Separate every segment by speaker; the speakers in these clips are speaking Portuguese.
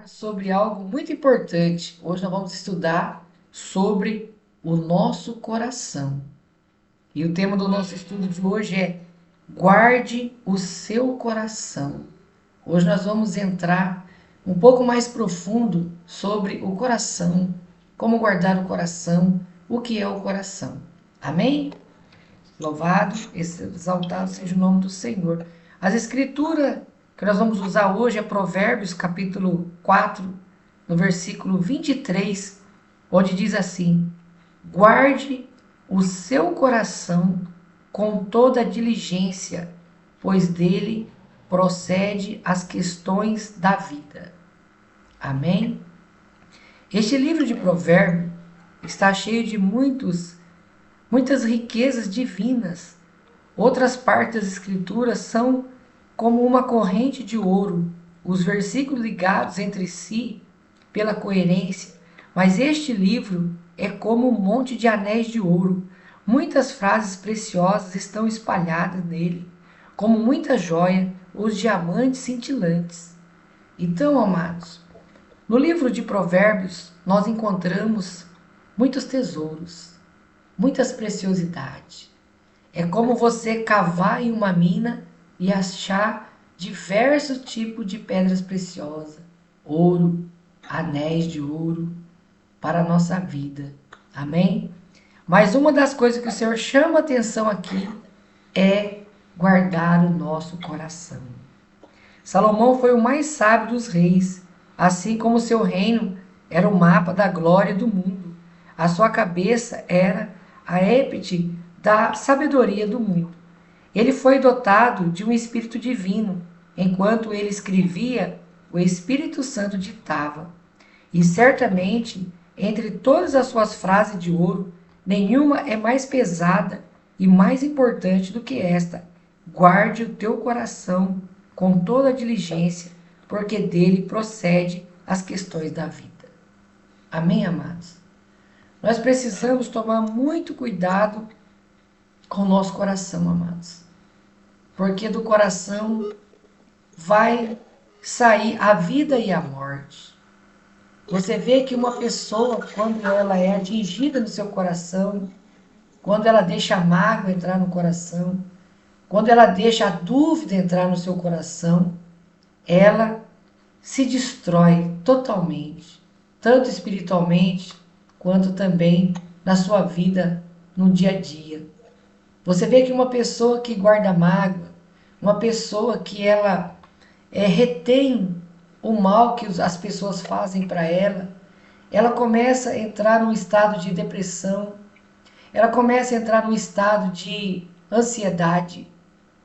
Speaker 1: Sobre algo muito importante. Hoje nós vamos estudar sobre o nosso coração. E o tema do nosso estudo de hoje é Guarde o seu coração. Hoje nós vamos entrar um pouco mais profundo sobre o coração, como guardar o coração, o que é o coração. Amém? Louvado, exaltado seja o nome do Senhor. As escrituras que nós vamos usar hoje é Provérbios, capítulo 4, no versículo 23, onde diz assim: Guarde o seu coração com toda diligência, pois dele procede as questões da vida. Amém? Este livro de Provérbios está cheio de muitas riquezas divinas. Outras partes das Escrituras são como uma corrente de ouro, os versículos ligados entre si pela coerência, mas este livro é como um monte de anéis de ouro. Muitas frases preciosas estão espalhadas nele, como muita joia, os diamantes cintilantes. Então, amados, no livro de Provérbios nós encontramos muitos tesouros, muitas preciosidades. É como você cavar em uma mina e achar diversos tipos de pedras preciosas, ouro, anéis de ouro para a nossa vida. Amém? Mas uma das coisas que o Senhor chama atenção aqui é guardar o nosso coração. Salomão foi o mais sábio dos reis, assim como seu reino era o mapa da glória do mundo. A sua cabeça era a épite da sabedoria do mundo. Ele foi dotado de um espírito divino. Enquanto ele escrevia, o Espírito Santo ditava. E certamente, entre todas as suas frases de ouro, nenhuma é mais pesada e mais importante do que esta: guarde o teu coração com toda a diligência, porque dele procede as questões da vida. Amém, amados? Nós precisamos tomar muito cuidado com o nosso coração, amados. Porque do coração vai sair a vida e a morte. Você vê que uma pessoa, quando ela é atingida no seu coração, quando ela deixa a mágoa entrar no coração, quando ela deixa a dúvida entrar no seu coração, ela se destrói totalmente, tanto espiritualmente quanto também na sua vida no dia a dia. Você vê que uma pessoa que guarda mágoa, uma pessoa que ela retém o mal que as pessoas fazem para ela, ela começa a entrar num estado de depressão, ela começa a entrar num estado de ansiedade,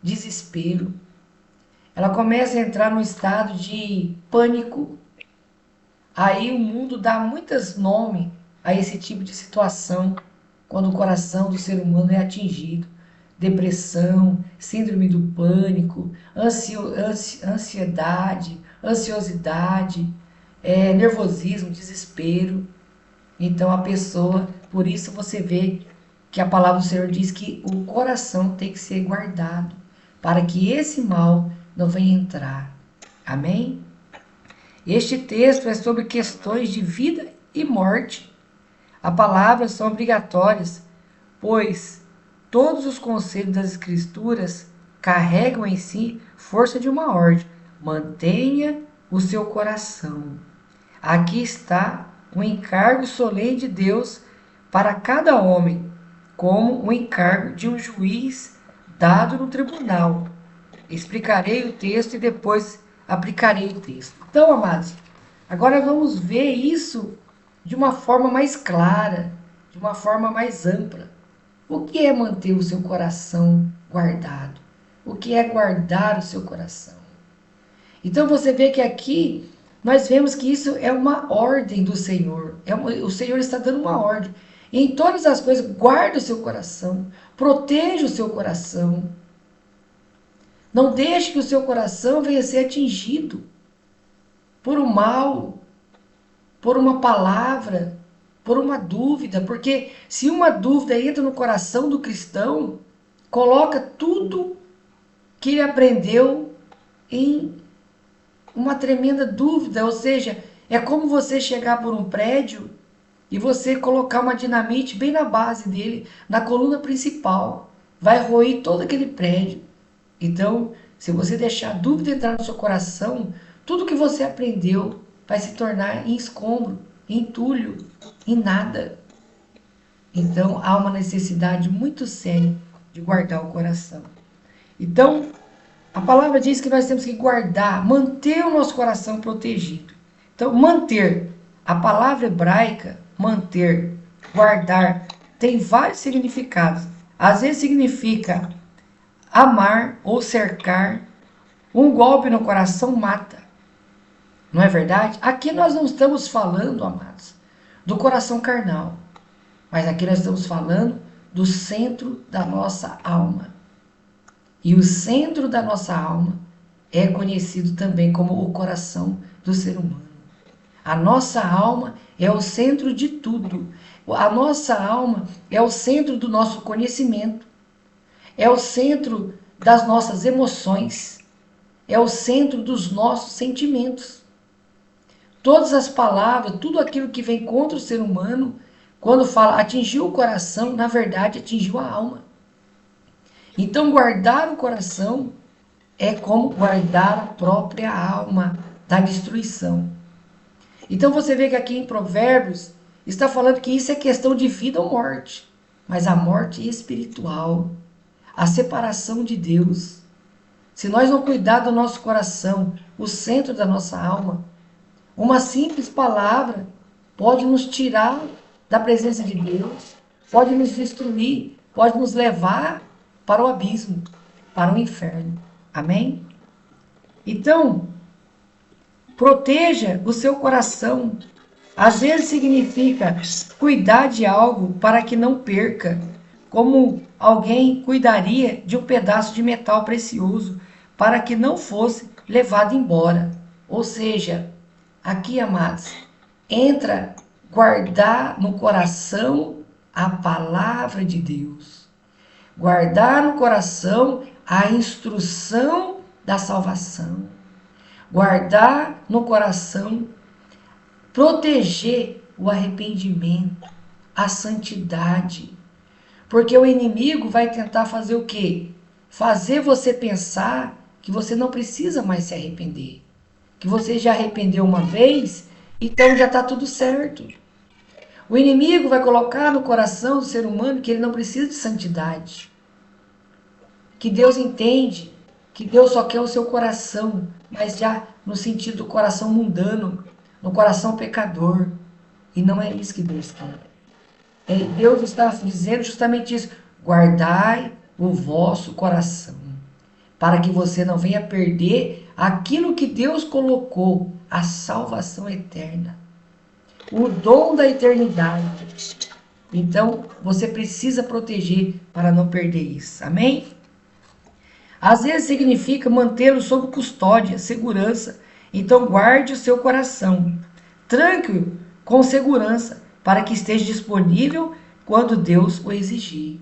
Speaker 1: desespero, ela começa a entrar num estado de pânico. Aí o mundo dá muitos nomes a esse tipo de situação quando o coração do ser humano é atingido. Depressão, síndrome do pânico, ansiedade, ansiosidade, nervosismo, desespero. Então a pessoa, por isso você vê que a palavra do Senhor diz que o coração tem que ser guardado, para que esse mal não venha entrar. Amém? Este texto é sobre questões de vida e morte. As palavras são obrigatórias, pois todos os conselhos das Escrituras carregam em si força de uma ordem. Mantenha o seu coração. Aqui está um encargo solene de Deus para cada homem, como o encargo de um juiz dado no tribunal. Explicarei o texto e depois aplicarei o texto. Então, amados, agora vamos ver isso de uma forma mais clara, de uma forma mais ampla. O que é manter o seu coração guardado? O que é guardar o seu coração? Então você vê que aqui nós vemos que isso é uma ordem do Senhor. O Senhor está dando uma ordem. E em todas as coisas, guarde o seu coração, proteja o seu coração. Não deixe que o seu coração venha a ser atingido por um mal, por uma palavra, por uma dúvida. Porque se uma dúvida entra no coração do cristão, coloca tudo que ele aprendeu em uma tremenda dúvida, ou seja, é como você chegar por um prédio e você colocar uma dinamite bem na base dele, na coluna principal. Vai roer todo aquele prédio. Então, se você deixar a dúvida entrar no seu coração, tudo que você aprendeu vai se tornar em escombro, em entulho, em nada. Então, há uma necessidade muito séria de guardar o coração. Então, a palavra diz que nós temos que guardar, manter o nosso coração protegido. Então, manter, a palavra hebraica, manter, guardar, tem vários significados. Às vezes significa amar ou cercar. Um golpe no coração mata. Não é verdade? Aqui nós não estamos falando, amados, do coração carnal. Mas aqui nós estamos falando do centro da nossa alma. E o centro da nossa alma é conhecido também como o coração do ser humano. A nossa alma é o centro de tudo. A nossa alma é o centro do nosso conhecimento. É o centro das nossas emoções. É o centro dos nossos sentimentos. Todas as palavras, tudo aquilo que vem contra o ser humano, quando fala atingiu o coração, na verdade atingiu a alma. Então guardar o coração é como guardar a própria alma da destruição. Então você vê que aqui em Provérbios está falando que isso é questão de vida ou morte, mas a morte espiritual, a separação de Deus. Se nós não cuidar do nosso coração, o centro da nossa alma, uma simples palavra pode nos tirar da presença de Deus, pode nos destruir, pode nos levar para o abismo, para o inferno. Amém? Então, proteja o seu coração. Às vezes significa cuidar de algo para que não perca, como alguém cuidaria de um pedaço de metal precioso para que não fosse levado embora. Ou seja, aqui, amados, entra guardar no coração a palavra de Deus. Guardar no coração a instrução da salvação. Guardar no coração, proteger o arrependimento, a santidade. Porque o inimigo vai tentar fazer o quê? Fazer você pensar que você não precisa mais se arrepender. Que você já arrependeu uma vez, então já está tudo certo. O inimigo vai colocar no coração do ser humano que ele não precisa de santidade. Que Deus entende, que Deus só quer o seu coração, mas já no sentido do coração mundano, no coração pecador. E não é isso que Deus quer. Deus está dizendo justamente isso. Guardai o vosso coração, para que você não venha perder aquilo que Deus colocou, a salvação eterna, o dom da eternidade. Então, você precisa proteger para não perder isso. Amém? Às vezes significa mantê-lo sob custódia, segurança. Então, guarde o seu coração. Tranque-o com segurança, para que esteja disponível quando Deus o exigir.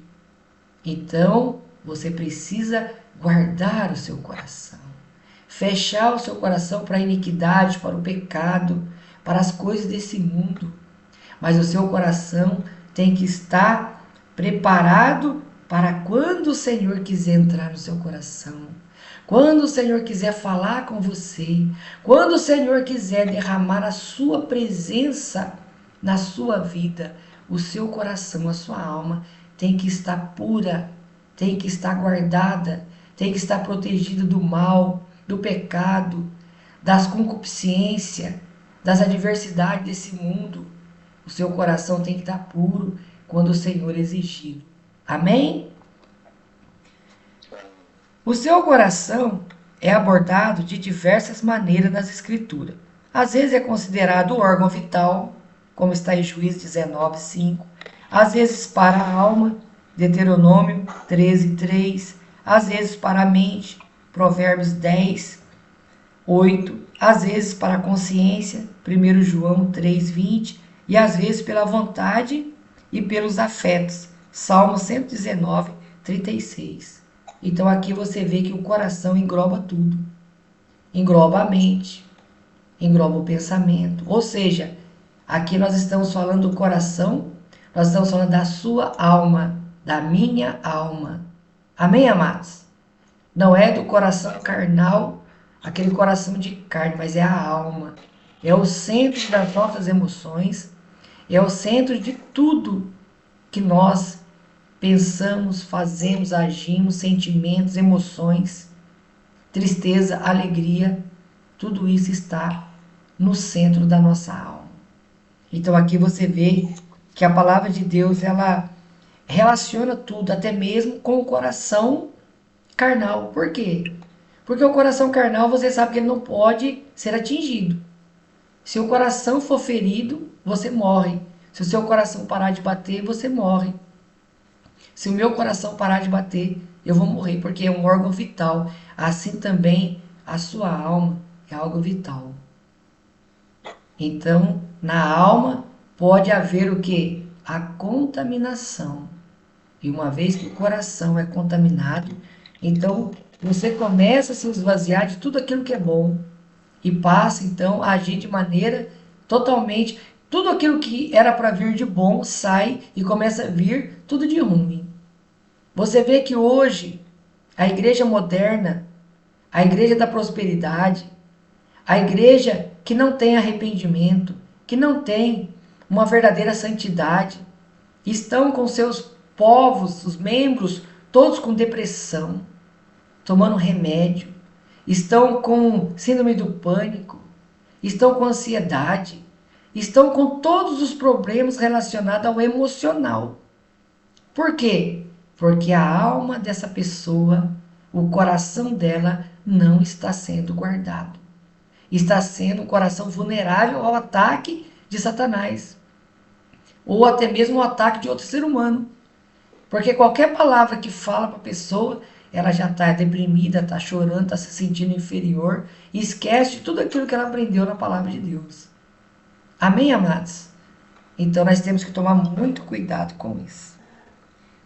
Speaker 1: Então, você precisa guardar o seu coração. Fechar o seu coração para a iniquidade, para o pecado, para as coisas desse mundo. Mas o seu coração tem que estar preparado para quando o Senhor quiser entrar no seu coração. Quando o Senhor quiser falar com você. Quando o Senhor quiser derramar a sua presença na sua vida. O seu coração, a sua alma tem que estar pura, tem que estar guardada, tem que estar protegida do mal, do pecado, das concupiscências, das adversidades desse mundo. O seu coração tem que estar puro quando o Senhor exigir. Amém? O seu coração é abordado de diversas maneiras nas Escrituras. Às vezes é considerado o órgão vital, como está em Juízes 19:5. Às vezes para a alma, Deuteronômio 13:3. Às vezes para a mente, Provérbios 10:8. Às vezes para a consciência, 1 João 3:20. E às vezes pela vontade e pelos afetos, Salmo 119:36. Então aqui você vê que o coração engloba tudo. engloba a mente, engloba o pensamento. Ou seja, aqui nós estamos falando do coração, nós estamos falando da sua alma, da minha alma. Amém, amados? Não é do coração carnal, aquele coração de carne, mas é a alma. É o centro das nossas emoções, é o centro de tudo que nós pensamos, fazemos, agimos, sentimentos, emoções, tristeza, alegria, tudo isso está no centro da nossa alma. Então aqui você vê que a palavra de Deus, ela relaciona tudo, até mesmo com o coração carnal. Por quê? Porque o coração carnal, você sabe que ele não pode ser atingido. Se o coração for ferido, você morre. Se o seu coração parar de bater, você morre. Se o meu coração parar de bater, eu vou morrer, porque é um órgão vital. Assim também a sua alma é algo vital. Então, na alma pode haver o que? A contaminação. E uma vez que o coração é contaminado, então você começa a se esvaziar de tudo aquilo que é bom e passa então a agir de maneira totalmente. Tudo aquilo que era para vir de bom sai e começa a vir tudo de ruim. Você vê que hoje a igreja moderna, a igreja da prosperidade, a igreja que não tem arrependimento, que não tem uma verdadeira santidade, estão com seus povos, os membros, todos com depressão, tomando remédio, estão com síndrome do pânico, estão com ansiedade, estão com todos os problemas relacionados ao emocional. Por quê? Porque a alma dessa pessoa, o coração dela não está sendo guardado. Está sendo um coração vulnerável ao ataque de Satanás. Ou até mesmo ao ataque de outro ser humano. Porque qualquer palavra que fala para a pessoa, ela já está deprimida, está chorando, está se sentindo inferior e esquece de tudo aquilo que ela aprendeu na palavra de Deus. Amém, amados? Então nós temos que tomar muito cuidado com isso.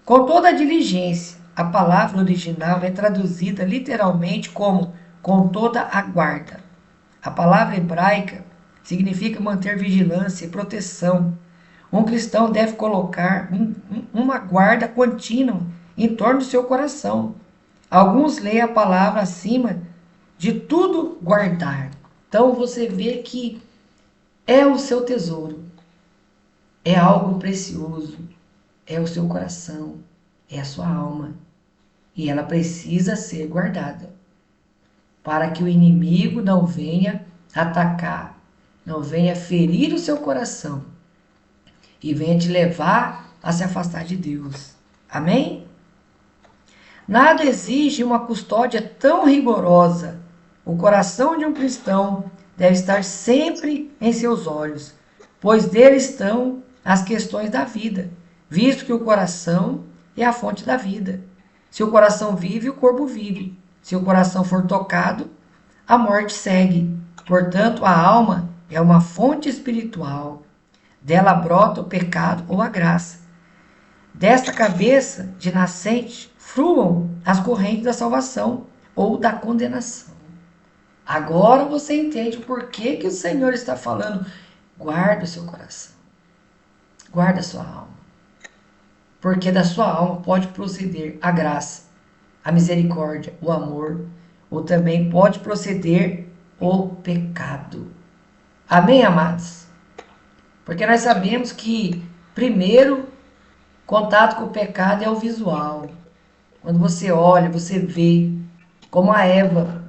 Speaker 1: Com toda a diligência, a palavra original é traduzida literalmente como com toda a guarda. A palavra hebraica significa manter vigilância e proteção. Um cristão deve colocar uma guarda contínua em torno do seu coração. Alguns leem a palavra acima de tudo guardar. Então você vê que é o seu tesouro, é algo precioso, é o seu coração, é a sua alma. E ela precisa ser guardada para que o inimigo não venha atacar, não venha ferir o seu coração e venha te levar a se afastar de Deus. Amém? Nada exige uma custódia tão rigorosa. O coração de um cristão deve estar sempre em seus olhos, pois dele estão as questões da vida, visto que o coração é a fonte da vida. Se o coração vive, o corpo vive. Se o coração for tocado, a morte segue. Portanto, a alma é uma fonte espiritual. Dela brota o pecado ou a graça. Desta cabeça de nascente fluam as correntes da salvação ou da condenação. Agora você entende por que o Senhor está falando. Guarda o seu coração. Guarda a sua alma. Porque da sua alma pode proceder a graça, a misericórdia, o amor, ou também pode proceder o pecado. Amém, amados? Porque nós sabemos que, primeiro, contato com o pecado é o visual. Quando você olha, você vê, como a Eva.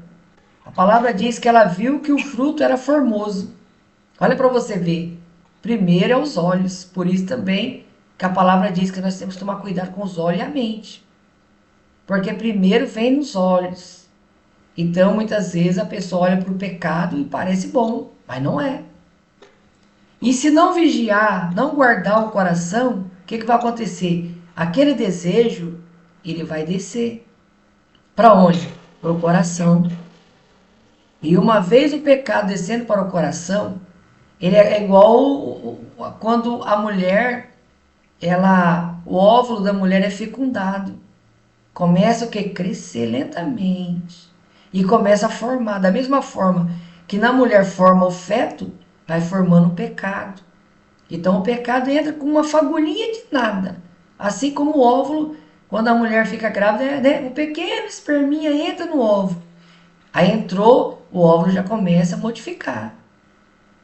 Speaker 1: A palavra diz que ela viu que o fruto era formoso. Olha para você ver. Primeiro é os olhos. Por isso também que a palavra diz que nós temos que tomar cuidado com os olhos e a mente. Porque primeiro vem nos olhos. Então, muitas vezes, a pessoa olha para o pecado e parece bom, mas não é. E se não vigiar, não guardar o coração, o que vai acontecer? Aquele desejo, ele vai descer. Para onde? Para o coração. E uma vez o pecado descendo para o coração, ele é igual quando a mulher, o óvulo da mulher é fecundado. Começa o que? Crescer lentamente. e começa a formar. Da mesma forma que na mulher forma o feto, vai formando o pecado. Então o pecado entra com uma fagulhinha de nada. Assim como o óvulo, quando a mulher fica grávida, né, um pequeno esperminha entra no óvulo. Aí entrou, o óvulo já começa a modificar.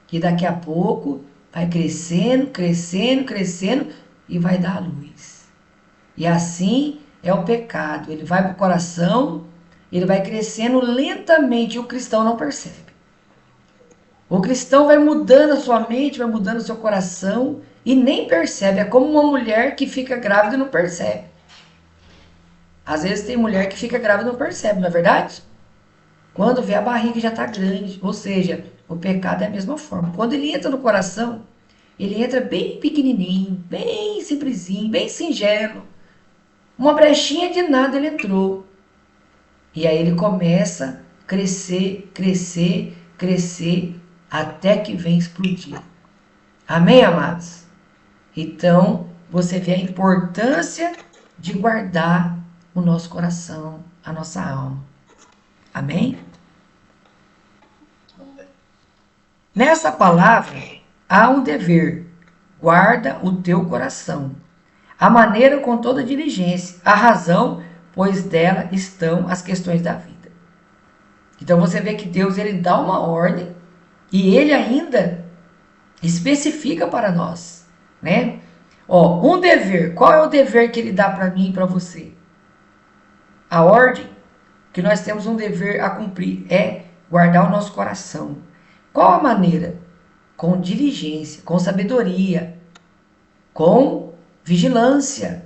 Speaker 1: Que daqui a pouco vai crescendo, crescendo, crescendo e vai dar a luz. E assim é o pecado. Ele vai para o coração, ele vai crescendo lentamente e o cristão não percebe. O cristão vai mudando a sua mente, vai mudando o seu coração e nem percebe. É como uma mulher que fica grávida e não percebe. Às vezes tem mulher que fica grávida e não percebe, não é verdade? Quando vê a barriga já está grande. Ou seja, o pecado é a mesma forma. Quando ele entra no coração, ele entra bem pequenininho, bem simplesinho, bem singelo. Uma brechinha de nada ele entrou. E aí ele começa a crescer, crescer, crescer, até que vem explodir. Amém, amados? Então, você vê a importância de guardar o nosso coração, a nossa alma. Amém? Nessa palavra, há um dever. Guarda o teu coração. A maneira com toda diligência. A razão, pois dela estão as questões da vida. Então, você vê que Deus ele dá uma ordem e ele ainda especifica para nós, né? Ó, um dever. Qual é o dever que ele dá para mim e para você? A ordem que nós temos um dever a cumprir é guardar o nosso coração. Qual a maneira? Com diligência, com sabedoria, com vigilância.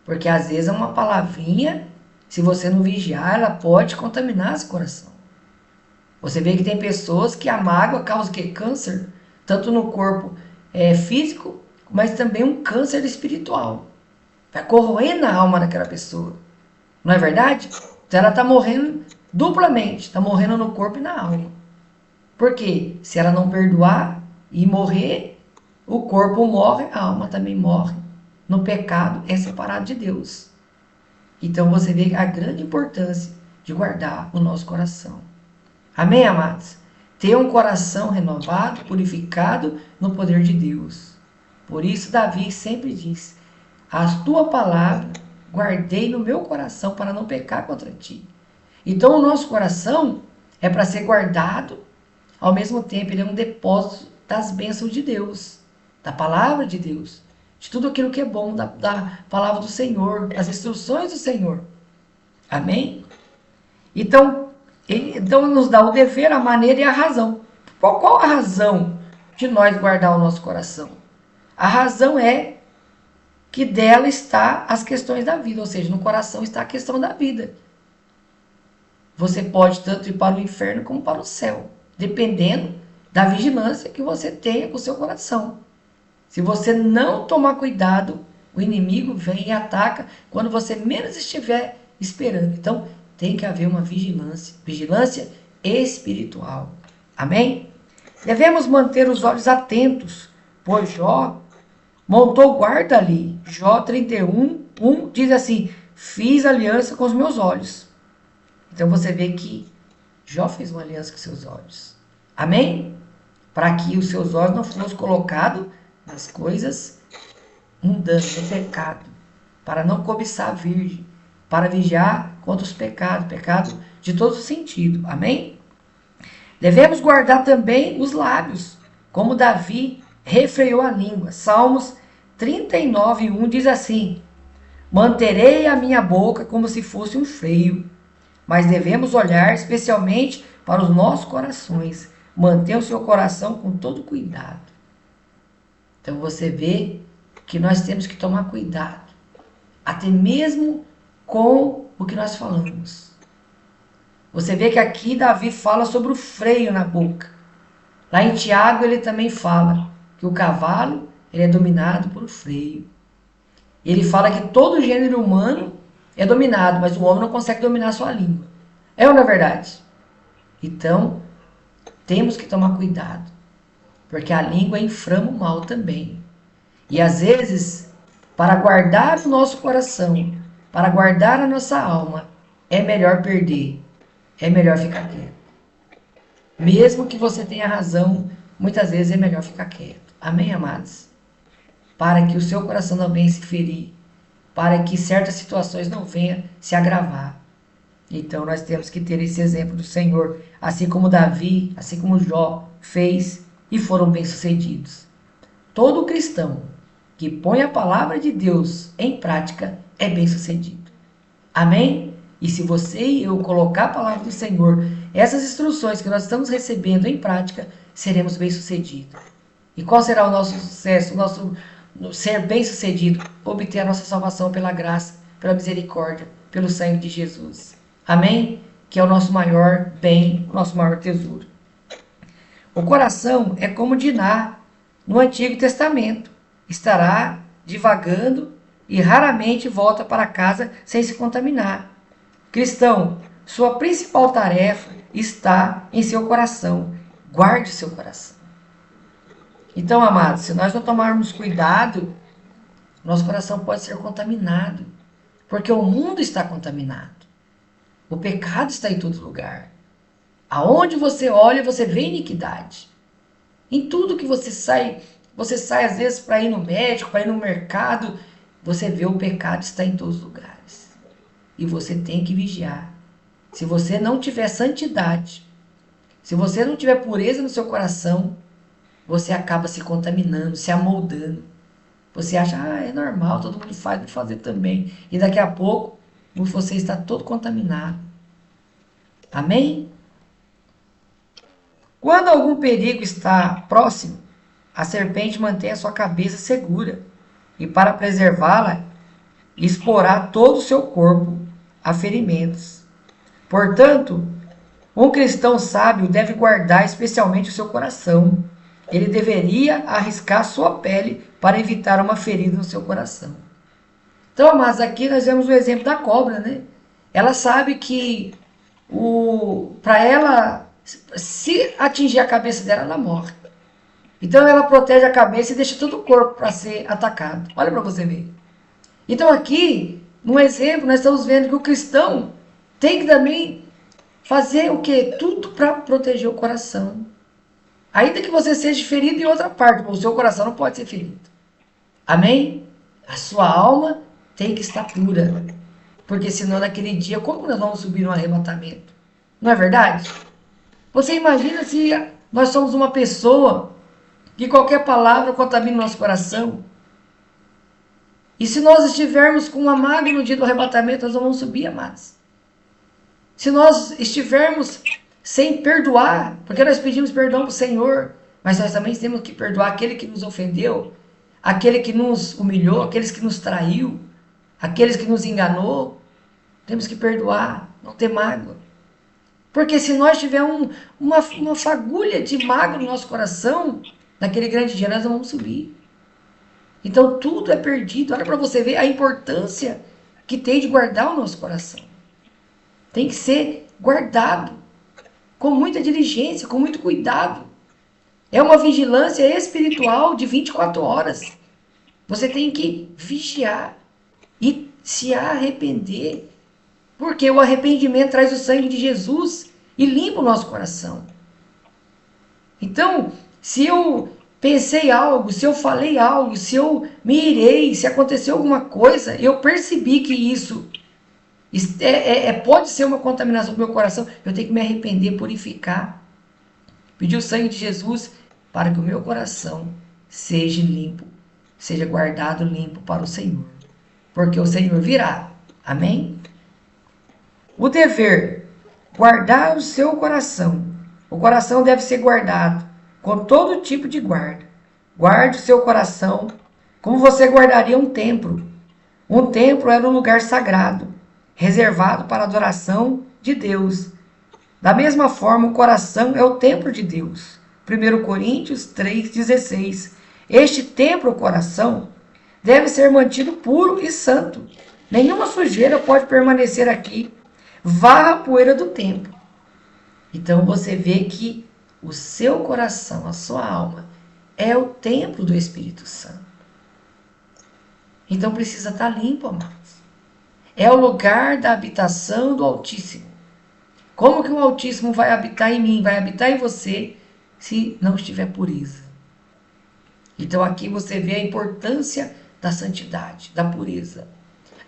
Speaker 1: Porque às vezes é uma palavrinha, se você não vigiar, ela pode contaminar seu coração. Você vê que tem pessoas que a mágoa causa o quê? Câncer, tanto no corpo físico, mas também um câncer espiritual. Vai corroer na alma daquela pessoa. Não é verdade? Então ela está morrendo duplamente, está morrendo no corpo e na alma. Por quê? Se ela não perdoar e morrer, o corpo morre, a alma também morre. No pecado é separado de Deus. Então você vê a grande importância de guardar o nosso coração. Amém, amados? Ter um coração renovado, purificado no poder de Deus. Por isso Davi sempre diz: a tua palavra guardei no meu coração para não pecar contra ti. Então o nosso coração é para ser guardado, ao mesmo tempo ele é um depósito das bênçãos de Deus, da palavra de Deus, de tudo aquilo que é bom, da palavra do Senhor, das instruções do Senhor. Amém? Então ele nos dá o dever, a maneira e a razão. Qual a razão de nós guardar o nosso coração? A razão é que dela está as questões da vida, ou seja, no coração está a questão da vida. Você pode tanto ir para o inferno como para o céu, dependendo da vigilância que você tenha com o seu coração. Se você não tomar cuidado, o inimigo vem e ataca quando você menos estiver esperando. Então, tem que haver uma vigilância espiritual. Amém? Devemos manter os olhos atentos, pois Jó montou guarda ali. Jó 31:1 diz assim: fiz aliança com os meus olhos. Então você vê que Jó fez uma aliança com seus olhos. Amém? Para que os seus olhos não fossem colocados nas coisas mundanas, no pecado. Para não cobiçar a virgem. Para vigiar contra os pecados. Pecado de todo sentido. Amém? Devemos guardar também os lábios. Como Davi refreou a língua. Salmos 39:1 diz assim: manterei a minha boca como se fosse um freio. Mas devemos olhar especialmente para os nossos corações. Manter o seu coração com todo cuidado. Então você vê que nós temos que tomar cuidado. Até mesmo com o que nós falamos. Você vê que aqui Davi fala sobre o freio na boca. Lá em Tiago ele também fala que o cavalo ele é dominado por um freio. Ele fala que todo o gênero humano é dominado, mas o homem não consegue dominar a sua língua. É ou não é verdade? Então, temos que tomar cuidado, porque a língua inflama o mal também. E às vezes, para guardar o nosso coração, para guardar a nossa alma, é melhor perder. é melhor ficar quieto. Mesmo que você tenha razão, muitas vezes é melhor ficar quieto. Amém, amados? Para que o seu coração não venha se ferir, para que certas situações não venham se agravar. Então nós temos que ter esse exemplo do Senhor, assim como Davi, assim como Jó fez e foram bem-sucedidos. Todo cristão que põe a palavra de Deus em prática é bem-sucedido. Amém? E se você e eu colocar a palavra do Senhor, essas instruções que nós estamos recebendo em prática, seremos bem-sucedidos. E qual será o nosso sucesso, o nosso ser bem-sucedido? Obter a nossa salvação pela graça, pela misericórdia, pelo sangue de Jesus. Amém? Que é o nosso maior bem, o nosso maior tesouro. O coração é como Diná no Antigo Testamento. Estará divagando e raramente volta para casa sem se contaminar. Cristão, sua principal tarefa está em seu coração. Guarde seu coração. Então, amados, se nós não tomarmos cuidado, nosso coração pode ser contaminado. Porque o mundo está contaminado. O pecado está em todo lugar. Aonde você olha, você vê iniquidade. Em tudo que você sai às vezes para ir no médico, para ir no mercado, você vê o pecado está em todos os lugares. E você tem que vigiar. Se você não tiver santidade, se você não tiver pureza no seu coração, você acaba se contaminando, se amoldando. Você acha, é normal, todo mundo faz, vou fazer também. E daqui a pouco, você está todo contaminado. Amém? Quando algum perigo está próximo, a serpente mantém a sua cabeça segura. E para preservá-la, exporá todo o seu corpo a ferimentos. Portanto, um cristão sábio deve guardar especialmente o seu coração. Ele deveria arriscar sua pele para evitar uma ferida no seu coração. Então, mas aqui nós vemos o exemplo da cobra, né? Ela sabe que para ela, se atingir a cabeça dela, ela morre. Então ela protege a cabeça e deixa todo o corpo para ser atacado. Olha para você ver. Então aqui, no exemplo, nós estamos vendo que o cristão tem que também fazer o quê? Tudo para proteger o coração. Ainda que você seja ferido em outra parte, o seu coração não pode ser ferido. Amém? A sua alma tem que estar pura. Porque senão naquele dia, como nós vamos subir no arrebatamento? Não é verdade? Você imagina se nós somos uma pessoa que qualquer palavra contamina o nosso coração? E se nós estivermos com uma mágoa no dia do arrebatamento, nós não vamos subir, amados. Se nós estivermos sem perdoar, porque nós pedimos perdão para o Senhor, mas nós também temos que perdoar aquele que nos ofendeu, aquele que nos humilhou, aqueles que nos traiu, aqueles que nos enganou. Temos que perdoar, não ter mágoa. Porque se nós tivermos uma fagulha de mágoa no nosso coração, naquele grande dia nós não vamos subir. Então tudo é perdido. Olha para você ver a importância que tem de guardar o nosso coração. Tem que ser guardado com muita diligência, com muito cuidado. É uma vigilância espiritual de 24 horas. Você tem que vigiar e se arrepender. Porque o arrependimento traz o sangue de Jesus e limpa o nosso coração. Então, se eu pensei algo, se eu falei algo, se eu me irei, se aconteceu alguma coisa, eu percebi que isso pode ser uma contaminação do meu coração, eu tenho que me arrepender, purificar. Pedir o sangue de Jesus para que o meu coração seja limpo, seja guardado limpo para o Senhor. Porque o Senhor virá. Amém? O dever, guardar o seu coração. O coração deve ser guardado com todo tipo de guarda. Guarde o seu coração como você guardaria um templo. Um templo era um lugar sagrado, reservado para a adoração de Deus. Da mesma forma, o coração é o templo de Deus. 1 Coríntios 3,16. Este templo, o coração, deve ser mantido puro e santo. Nenhuma sujeira pode permanecer aqui. Varra a poeira do templo. Então você vê que o seu coração, a sua alma, é o templo do Espírito Santo. Então precisa estar limpo, amados. É o lugar da habitação do Altíssimo. Como que o Altíssimo vai habitar em mim, vai habitar em você, se não estiver pureza? Então aqui você vê a importância da santidade, da pureza,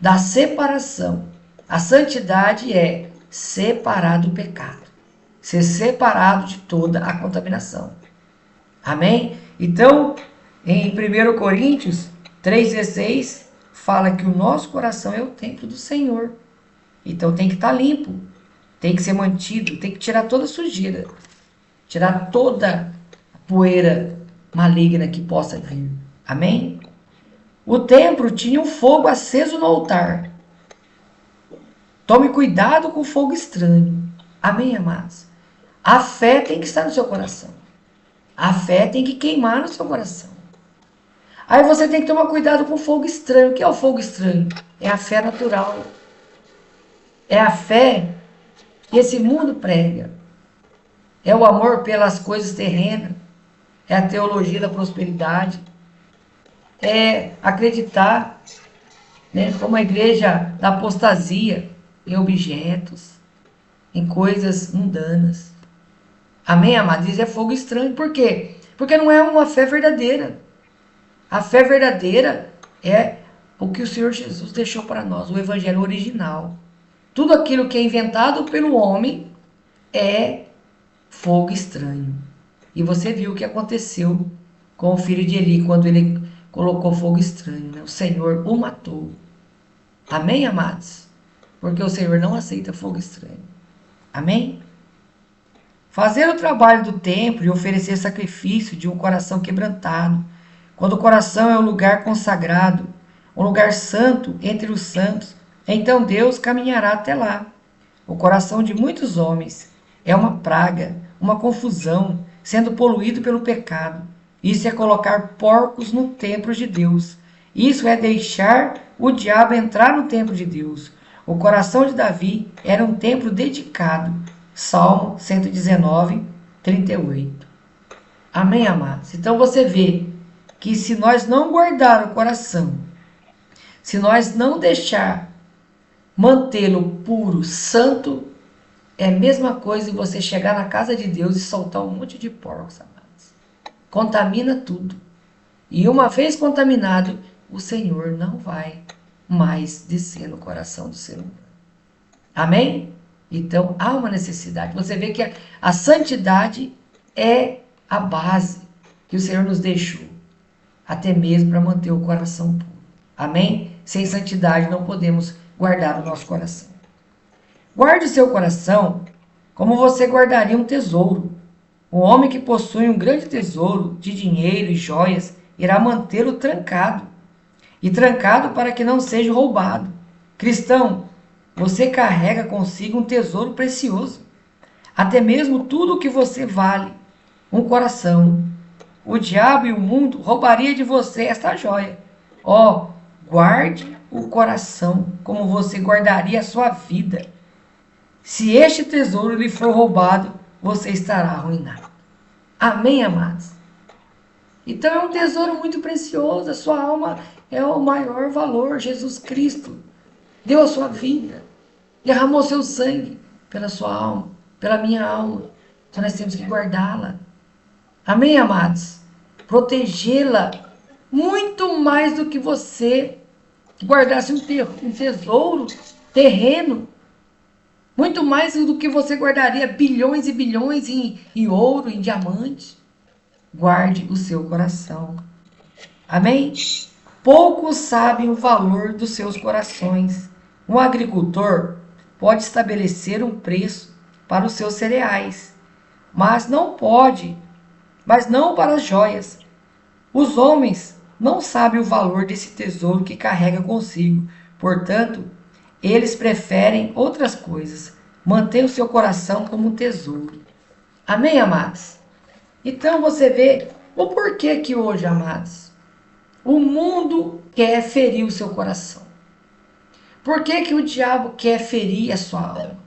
Speaker 1: da separação. A santidade é separar do pecado, ser separado de toda a contaminação. Amém? Então, em 1 Coríntios 3,16, fala que o nosso coração é o templo do Senhor. Então tem que estar limpo, tem que ser mantido, tem que tirar toda a sujeira, tirar toda a poeira maligna que possa vir. Amém? O templo tinha um fogo aceso no altar. Tome cuidado com o fogo estranho. Amém, amados? A fé tem que estar no seu coração. A fé tem que queimar no seu coração. Aí você tem que tomar cuidado com o fogo estranho. O que é o fogo estranho? É a fé natural. É a fé que esse mundo prega. É o amor pelas coisas terrenas. É a teologia da prosperidade. É acreditar, né, como a igreja da apostasia, em objetos, em coisas mundanas. Amém, amados? Isso é fogo estranho. Por quê? Porque não é uma fé verdadeira. A fé verdadeira é o que o Senhor Jesus deixou para nós, o evangelho original. Tudo aquilo que é inventado pelo homem é fogo estranho. E você viu o que aconteceu com o filho de Eli quando ele colocou fogo estranho, né? O Senhor o matou. Amém, amados? Porque o Senhor não aceita fogo estranho. Amém? Fazer o trabalho do templo e oferecer sacrifício de um coração quebrantado, quando o coração é um lugar consagrado, um lugar santo entre os santos, então Deus caminhará até lá. O coração de muitos homens é uma praga, uma confusão, sendo poluído pelo pecado. Isso é colocar porcos no templo de Deus. Isso é deixar o diabo entrar no templo de Deus. O coração de Davi era um templo dedicado. Salmo 119, 38. Amém, amados? Então você vê que se nós não guardar o coração, se nós não deixar mantê-lo puro, santo, é a mesma coisa de você chegar na casa de Deus e soltar um monte de porcos, amados. Contamina tudo. E uma vez contaminado, o Senhor não vai mais descer no coração do ser humano. Amém? Então há uma necessidade. Você vê que a santidade é a base que o Senhor nos deixou, até mesmo para manter o coração puro. Amém? Sem santidade não podemos guardar o nosso coração. Guarde o seu coração como você guardaria um tesouro. O homem que possui um grande tesouro de dinheiro e joias irá mantê-lo trancado, e trancado para que não seja roubado. Cristão, você carrega consigo um tesouro precioso, até mesmo tudo o que você vale, um coração. O diabo e o mundo roubaria de você esta joia. Ó, guarde o coração como você guardaria a sua vida. Se este tesouro lhe for roubado, você estará arruinado. Amém, amados? Então é um tesouro muito precioso. A sua alma é o maior valor. Jesus Cristo deu a sua vida, derramou seu sangue pela sua alma, pela minha alma. Então nós temos que guardá-la. Amém, amados? Protegê-la muito mais do que você guardasse um tesouro terreno. Muito mais do que você guardaria bilhões e bilhões em ouro, em diamante. Guarde o seu coração. Amém? Poucos sabem o valor dos seus corações. Um agricultor pode estabelecer um preço para os seus cereais, mas não para as joias. Os homens não sabem o valor desse tesouro que carrega consigo. Portanto, eles preferem outras coisas. Mantenha o seu coração como um tesouro. Amém, amados? Então você vê o porquê que hoje, amados, o mundo quer ferir o seu coração. Por que que o diabo quer ferir a sua alma?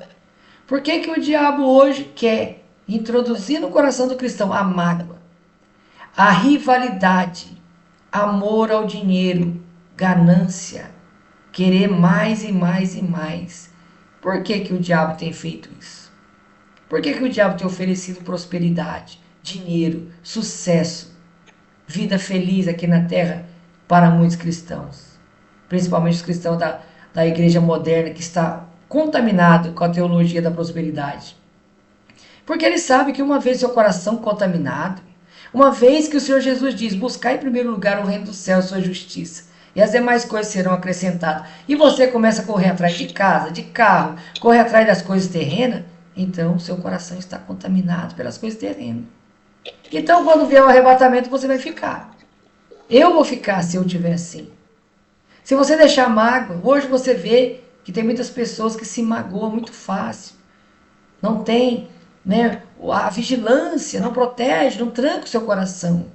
Speaker 1: Por que que o diabo hoje quer introduzir no coração do cristão a mágoa, a rivalidade, amor ao dinheiro, ganância, querer mais e mais e mais? Por que que o diabo tem feito isso? Por que que o diabo tem oferecido prosperidade, dinheiro, sucesso, vida feliz aqui na terra para muitos cristãos? Principalmente os cristãos da igreja moderna que está contaminado com a teologia da prosperidade. Porque ele sabe que uma vez seu coração contaminado, uma vez que o Senhor Jesus diz, buscar em primeiro lugar o reino do céu e sua justiça, e as demais coisas serão acrescentadas, e você começa a correr atrás de casa, de carro, correr atrás das coisas terrenas, então seu coração está contaminado pelas coisas terrenas. Então quando vier o arrebatamento você vai ficar. Eu vou ficar se eu estiver assim. Se você deixar mágoa, hoje você vê que tem muitas pessoas que se magoam muito fácil. Não tem, né, a vigilância, não protege, não tranca o seu coração.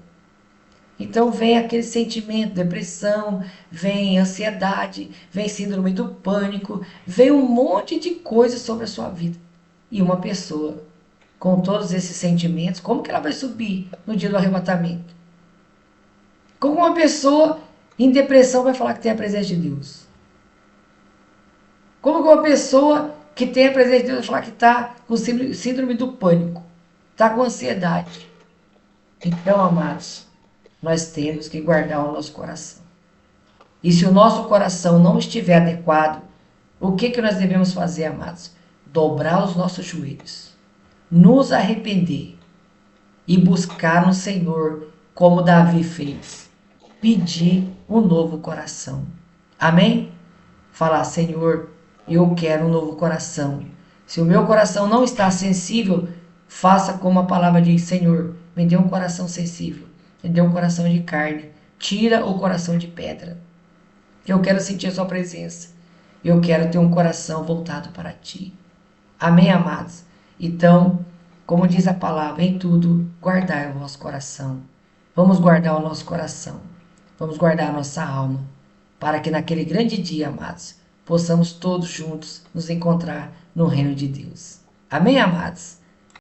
Speaker 1: Então vem aquele sentimento, depressão, vem ansiedade, vem síndrome do pânico, vem um monte de coisas sobre a sua vida. E uma pessoa com todos esses sentimentos, como que ela vai subir no dia do arrebatamento? Como uma pessoa em depressão vai falar que tem a presença de Deus? Como que uma pessoa que tem a presença de Deus vai falar que está com síndrome do pânico? Está com ansiedade? Então, amados, nós temos que guardar o nosso coração. E se o nosso coração não estiver adequado, o que nós devemos fazer, amados? Dobrar os nossos joelhos, nos arrepender e buscar no Senhor, como Davi fez, pedir um novo coração. Amém? Falar, Senhor, eu quero um novo coração. Se o meu coração não está sensível, faça como a palavra diz, Senhor, me dê um coração sensível, me dê um coração de carne, tira o coração de pedra. Eu quero sentir a sua presença. Eu quero ter um coração voltado para ti. Amém, amados? Então, como diz a palavra, em tudo, guardai o vosso coração. Vamos guardar o nosso coração. Vamos guardar a nossa alma. Para que naquele grande dia, amados, possamos todos juntos nos encontrar no reino de Deus. Amém, amados?